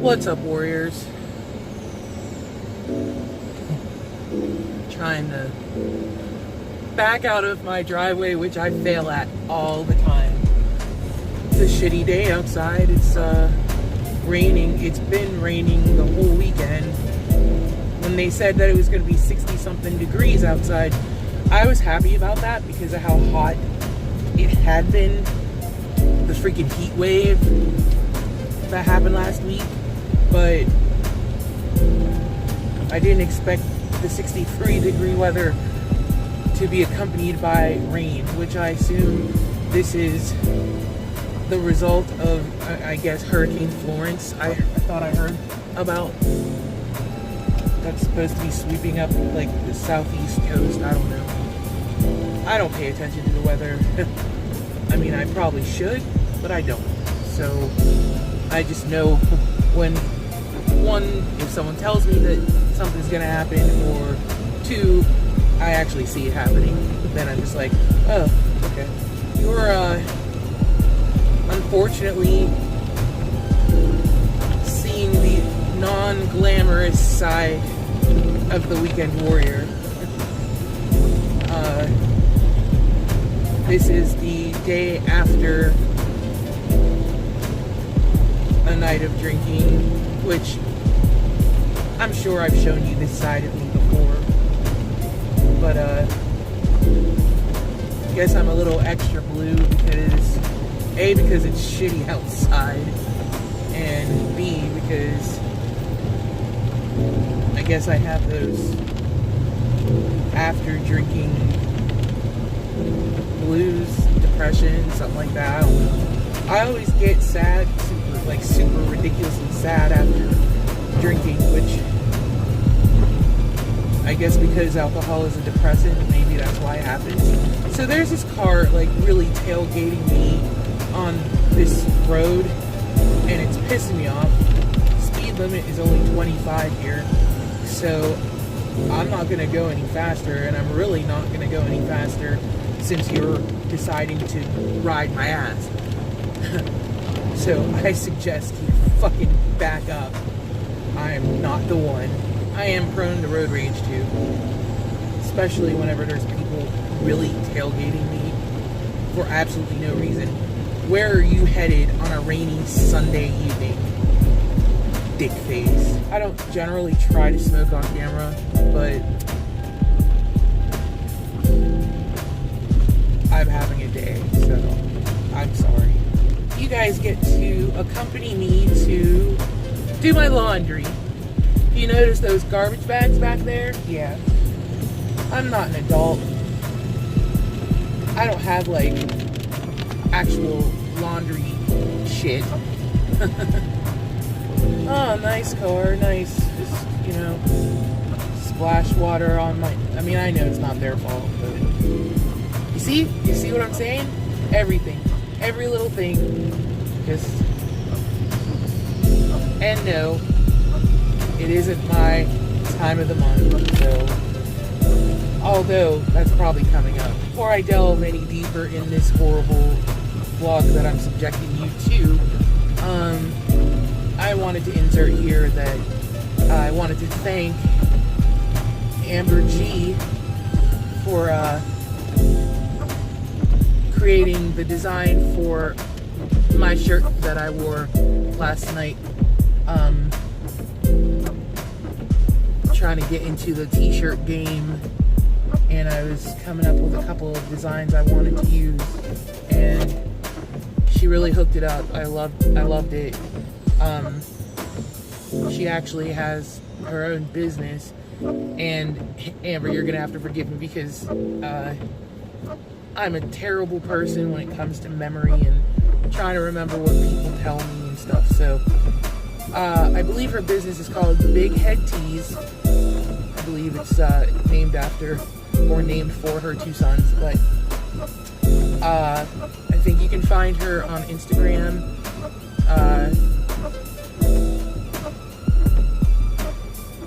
What's up, warriors? Trying to back out of my driveway, which I fail at all the time. It's a shitty day outside. It's raining. It's been raining the whole weekend. When they said that it was going to be 60 something degrees outside, I was happy about that because of how hot it had been. The freaking heat wave that happened last week. But I didn't expect the 63-degree weather to be accompanied by rain, which I assume this is the result of, I guess, Hurricane Florence. I thought I heard about. That's supposed to be sweeping up like the southeast coast. I don't know. I don't pay attention to the weather. I mean, I probably should, but I don't. So I just know when, one, if someone tells me that something's gonna happen, or two, I actually see it happening, then I'm just like, oh, okay. You're unfortunately seeing the non-glamorous side of the weekend warrior. This is the day after a night of drinking, which I'm sure I've shown you this side of me before, but I guess I'm a little extra blue because A, because it's shitty outside, and B, because I guess I have those after drinking blues, depression, something like that. I don't know. I always get sad, super ridiculously sad after drinking, which I guess because alcohol is a depressant, maybe that's why it happens. So there's this car like really tailgating me on this road, and it's pissing me off. Speed limit is only 25 here, so I'm not gonna go any faster, and I'm really not gonna go any faster since you're deciding to ride my ass. So I suggest you fucking back up. I am not the one. I am prone to road rage too, especially whenever there's people really tailgating me for absolutely no reason. Where are you headed on a rainy Sunday evening? Dick face. I don't generally try to smoke on camera, but I'm having a day, so I'm sorry. You guys get to accompany me to do my laundry. You notice those garbage bags back there? Yeah. I'm not an adult. I don't have, like, actual laundry shit. Oh, nice car, nice. Just, you know, splash water on my... I mean, I know it's not their fault, but... You see? You see what I'm saying? Everything. Every little thing. Just... And no, it isn't my time of the month, so... Although, that's probably coming up. Before I delve any deeper in this horrible vlog that I'm subjecting you to, I wanted to insert here that I wanted to thank Amber G for creating the design for my shirt that I wore last night. Trying to get into the t-shirt game, and I was coming up with a couple of designs I wanted to use, and she really hooked it up. I loved it. She actually has her own business, and Amber, you're gonna have to forgive me because I'm a terrible person when it comes to memory and trying to remember what people tell me and stuff. So I believe her business is called Big Head Tees. I believe it's named after or named for her two sons, but I think you can find her on Instagram.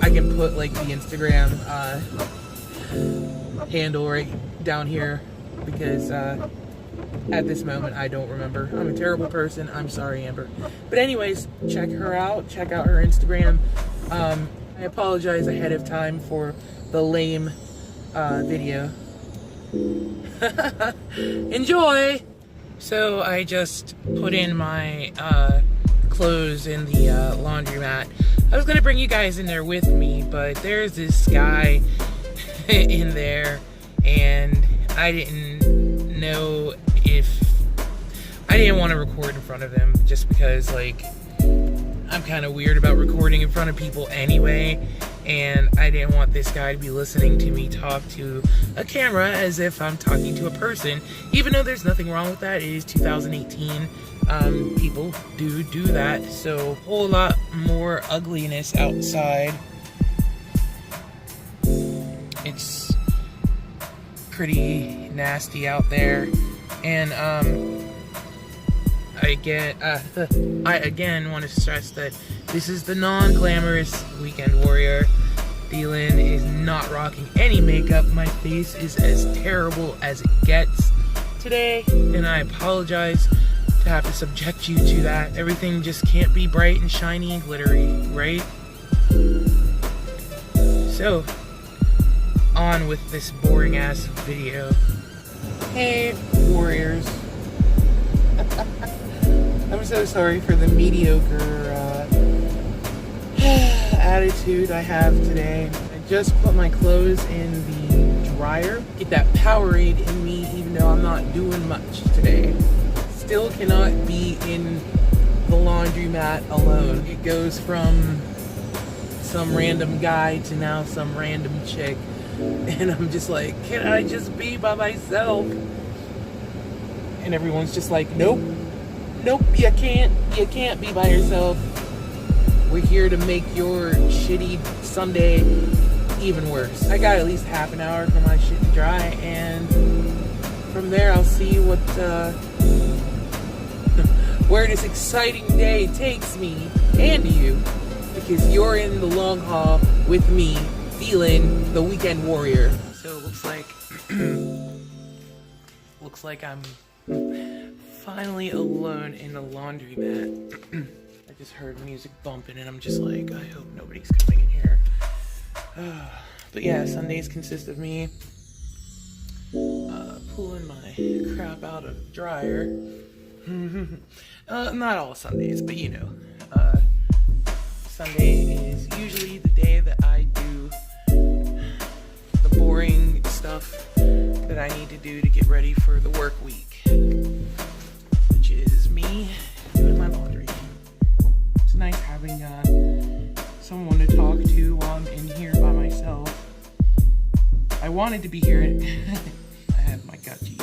I can put like the Instagram handle right down here because At this moment, I don't remember. I'm a terrible person. I'm sorry, Amber. But anyways, check her out. Check out her Instagram. I apologize ahead of time for the lame video. Enjoy! So I just put in my clothes in the laundromat. I was gonna bring you guys in there with me, but there's this guy in there, and I didn't know if I didn't want to record in front of him, just because like I'm kind of weird about recording in front of people anyway, and I didn't want this guy to be listening to me talk to a camera as if I'm talking to a person, even though there's nothing wrong with that. It is 2018. People do that, so a whole lot more ugliness outside. It's pretty nasty out there, and I again want to stress that this is the non-glamorous weekend warrior. Dylan is not rocking any makeup. My face is as terrible as it gets today, and I apologize to have to subject you to that. Everything just can't be bright and shiny and glittery, right? So, on with this boring ass video. Hey, warriors. I'm so sorry for the mediocre attitude I have today. I just put my clothes in the dryer. Get that Powerade in me, even though I'm not doing much today. Still cannot be in the laundromat alone. It goes from some random guy to now some random chick, and I'm just like, can I just be by myself? And everyone's just like, nope, you can't be by yourself. We're here to make your shitty Sunday even worse. I got at least half an hour for my shit to dry, and from there I'll see what where this exciting day takes me and you, because you're in the long haul with me, feeling the weekend warrior. So it looks like I'm finally alone in the laundromat. I just heard music bumping, and I'm just like, I hope nobody's coming in here. But yeah, Sundays consist of me pulling my crap out of the dryer. Not all Sundays, but you know, Sunday is usually the day that I do the boring stuff that I need to do to get ready for the work week, which is me doing my laundry. It's nice having someone to talk to while I'm in here by myself. I wanted to be here. I had my gut cheese.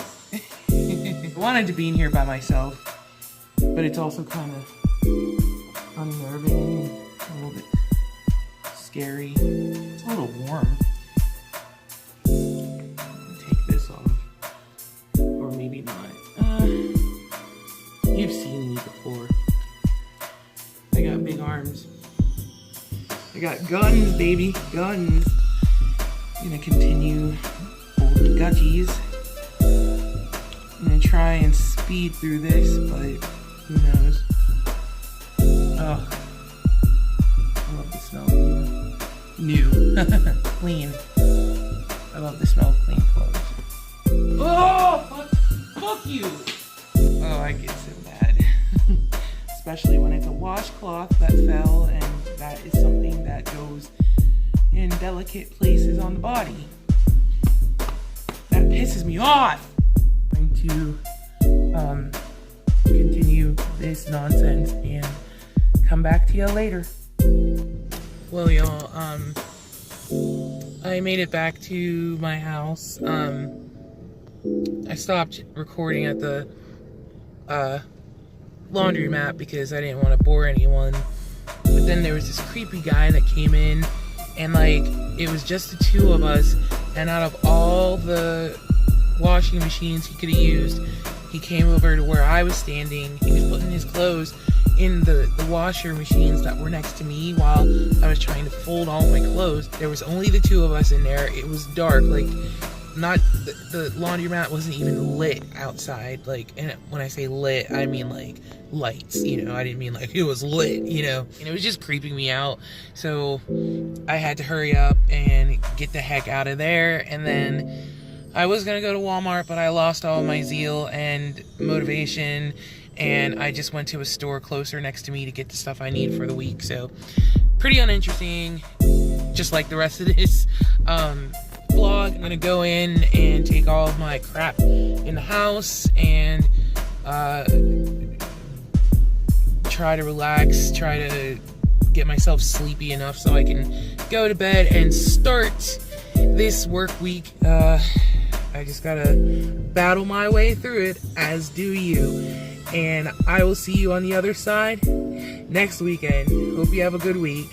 I wanted to be in here by myself, but it's also kind of unnerving, a little bit scary. It's a little warm. Take this off, or maybe not. You've seen me before. I got big arms. I got guns, baby, guns. I'm gonna continue holding gutchies. I'm gonna try and speed through this, but who knows? Oh, I love the smell of new. Clean. I love the smell of clean clothes. Oh, fuck you! Oh, I get so mad. Especially when it's a washcloth that fell, and that is something that goes in delicate places on the body. That pisses me off. I'm going to continue this nonsense and come back to you later. Well, y'all, I made it back to my house. I stopped recording at the laundromat because I didn't want to bore anyone. But then there was this creepy guy that came in, and like, it was just the two of us, and out of all the washing machines he could have used, he came over to where I was standing. He was putting his clothes in the washer machines that were next to me while I was trying to fold all my clothes. There was only the two of us in there. It was dark. Like, not the laundromat wasn't even lit outside. Like, and when I say lit, I mean like lights, you know. I didn't mean like it was lit, you know. And it was just creeping me out. So I had to hurry up and get the heck out of there. And then I was gonna go to Walmart, but I lost all my zeal and motivation, and I just went to a store closer next to me to get the stuff I need for the week. So pretty uninteresting, just like the rest of this vlog. I'm gonna go in and take all of my crap in the house and try to relax, try to get myself sleepy enough so I can go to bed and start this work week. I just gotta battle my way through it, as do you. And I will see you on the other side next weekend. Hope you have a good week.